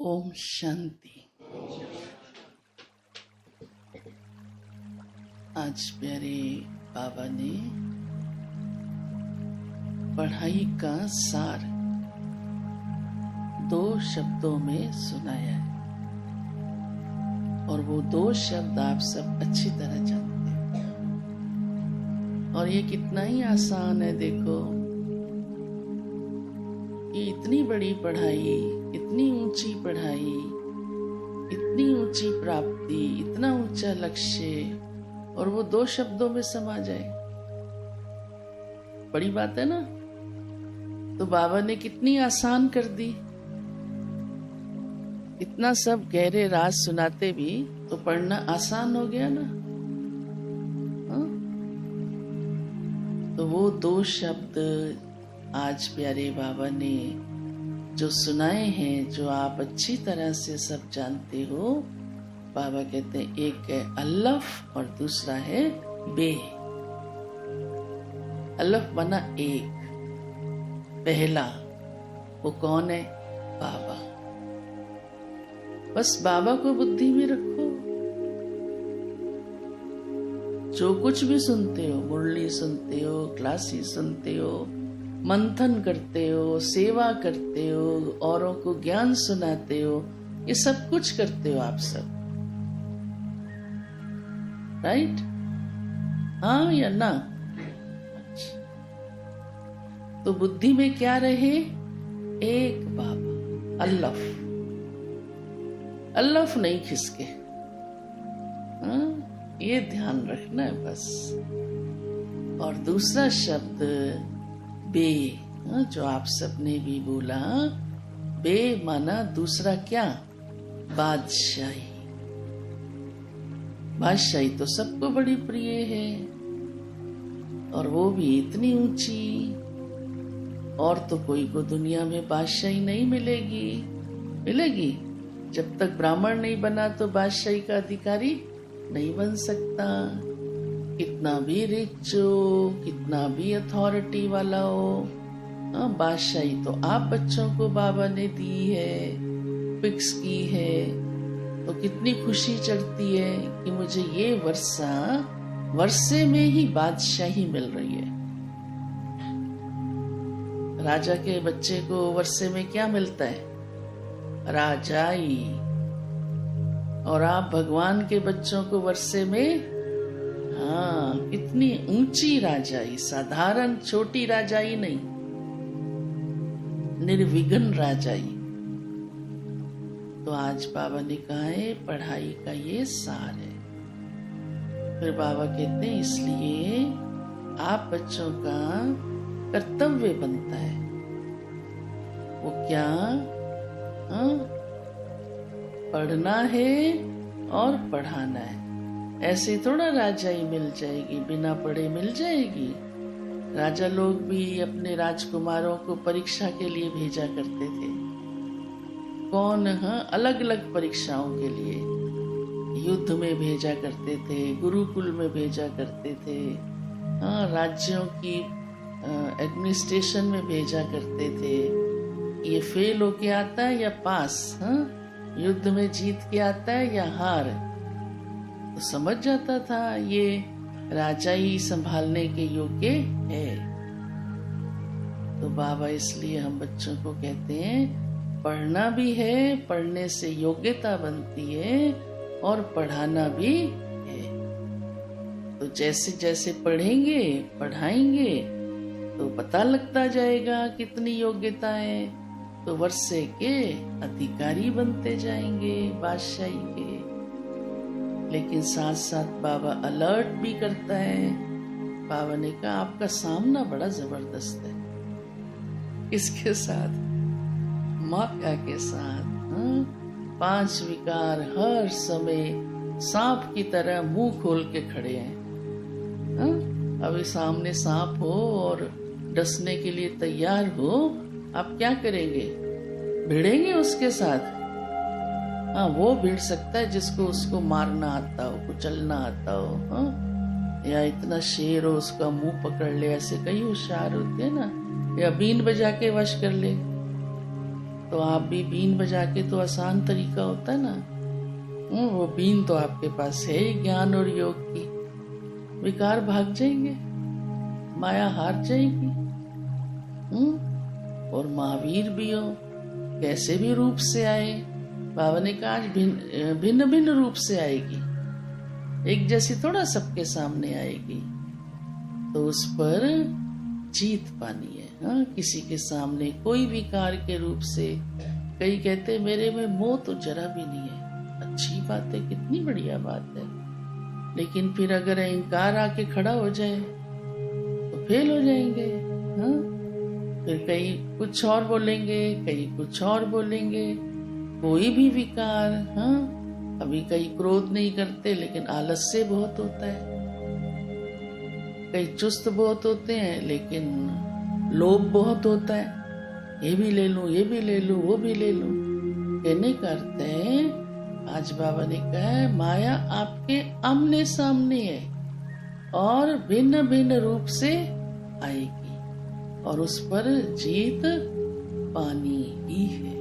ओम शांति। आज प्यारे बाबा ने पढ़ाई का सार 2 शब्दों में सुनाया है और वो 2 शब्द आप सब अच्छी तरह जानते हैं। और ये कितना ही आसान है, देखो कि इतनी बड़ी पढ़ाई, इतनी ऊंची पढ़ाई, इतनी ऊंची प्राप्ति, इतना ऊंचा लक्ष्य और वो 2 शब्दों में समा जाए, बड़ी बात है ना। तो बाबा ने कितनी आसान कर दी। इतना सब गहरे राज सुनाते भी तो पढ़ना आसान हो गया ना। हाँ? तो वो 2 शब्द आज प्यारे बाबा ने जो सुनाए हैं, जो आप अच्छी तरह से सब जानते हो। बाबा कहते हैं एक है अल्लफ और दूसरा है बे। अल्लफ बना एक, पहला, वो कौन है? बाबा। बस बाबा को बुद्धि में रखो। जो कुछ भी सुनते हो, मुरली सुनते हो, क्लासेस सुनते हो, मंथन करते हो, सेवा करते हो, औरों को ज्ञान सुनाते हो, ये सब कुछ करते हो आप सब, राइट? हाँ या ना? तो बुद्धि में क्या रहे? एक बाबा, अल्लफ। अल्लफ नहीं खिसके। हाँ, ये ध्यान रखना है बस। और दूसरा शब्द बे, जो आप सबने भी बोला। बे माना दूसरा क्या? बादशाही। बादशाही तो सबको बड़ी प्रिय है और वो भी इतनी ऊंची। और तो कोई को दुनिया में बादशाही नहीं मिलेगी। मिलेगी जब तक ब्राह्मण नहीं बना तो बादशाही का अधिकारी नहीं बन सकता। कितना भी रिच हो, कितना भी अथॉरिटी वाला हो, बादशाही तो आप बच्चों को बाबा ने दी है, फिक्स की है। तो कितनी खुशी चढ़ती है कि मुझे ये वर्षे में ही बादशाही मिल रही है। राजा के बच्चे को वर्षे में क्या मिलता है? राजाई। और आप भगवान के बच्चों को वर्षे में, हाँ, कितनी ऊंची राजाई, साधारण छोटी राजाई नहीं, निर्विघ्न राजाई। तो आज बाबा ने कहा है पढ़ाई का ये सार है। फिर बाबा कहते हैं इसलिए आप बच्चों का कर्तव्य बनता है। वो क्या? हाँ, पढ़ना है और पढ़ाना है। ऐसे थोड़ा राजाई मिल जाएगी, बिना पढ़े मिल जाएगी। राजा लोग भी अपने राजकुमारों को परीक्षा के लिए भेजा करते थे। कौन? हाँ, अलग अलग परीक्षाओं के लिए युद्ध में भेजा करते थे, गुरुकुल में भेजा करते थे, हाँ, राज्यों की एडमिनिस्ट्रेशन में भेजा करते थे। ये फेल होके आता है या पास? हाँ, युद्ध में जीत के आता है या हार? तो समझ जाता था ये राजाई संभालने के योग्य है। तो बाबा इसलिए हम बच्चों को कहते हैं पढ़ना भी है, पढ़ने से योग्यता बनती है और पढ़ाना भी है। तो जैसे जैसे पढ़ेंगे, पढ़ाएंगे तो पता लगता जाएगा कितनी योग्यता है। तो वर्षे के अधिकारी बनते जाएंगे बादशाही के। लेकिन साथ साथ बाबा अलर्ट भी करता है। बाबा ने कहा आपका सामना बड़ा जबरदस्त है। किसके साथ? माया के साथ। हाँ? 5 विकार हर समय सांप की तरह मुंह खोल के खड़े हैं। हाँ? अभी सामने सांप हो और डसने के लिए तैयार हो, आप क्या करेंगे? भिड़ेंगे उसके साथ? हाँ, वो भिड़ सकता है जिसको उसको मारना आता हो, कुचलना आता हो। हाँ? या इतना शेर हो उसका मुंह पकड़ ले, ऐसे कई होशियार होते हैं ना, या बीन बजा के वश कर ले। तो आप भी बीन बजा के, तो आसान तरीका होता है ना, वो बीन तो आपके पास है ही ज्ञान और योग की। विकार भाग जाएंगे, माया हार जाएगी। और महावीर भी हो, कैसे भी रूप से आए, बाबा ने कहा आज भिन्न भिन्न रूप से आएगी, एक जैसी थोड़ा सबके सामने आएगी। तो उस पर जीत पानी है। हाँ, किसी के सामने कोई विकार के रूप से, कई कहते मेरे में मोह तो जरा भी नहीं है, अच्छी बात है, कितनी बढ़िया बात है। लेकिन फिर अगर अहंकार आके खड़ा हो जाए तो फेल हो जाएंगे। हाँ, फिर कई कुछ और बोलेंगे, कई कुछ और बोलेंगे, कोई भी विकार। हाँ, अभी कई क्रोध नहीं करते लेकिन आलस्य बहुत होता है, कई चुस्त बहुत होते हैं लेकिन लोभ बहुत होता है, ये भी ले लूं, ये भी ले लूं, वो भी ले लूं। कहने का अर्थ है, आज बाबा ने कहा है माया आपके आमने सामने है और भिन्न भिन्न रूप से आएगी और उस पर जीत पानी ही है।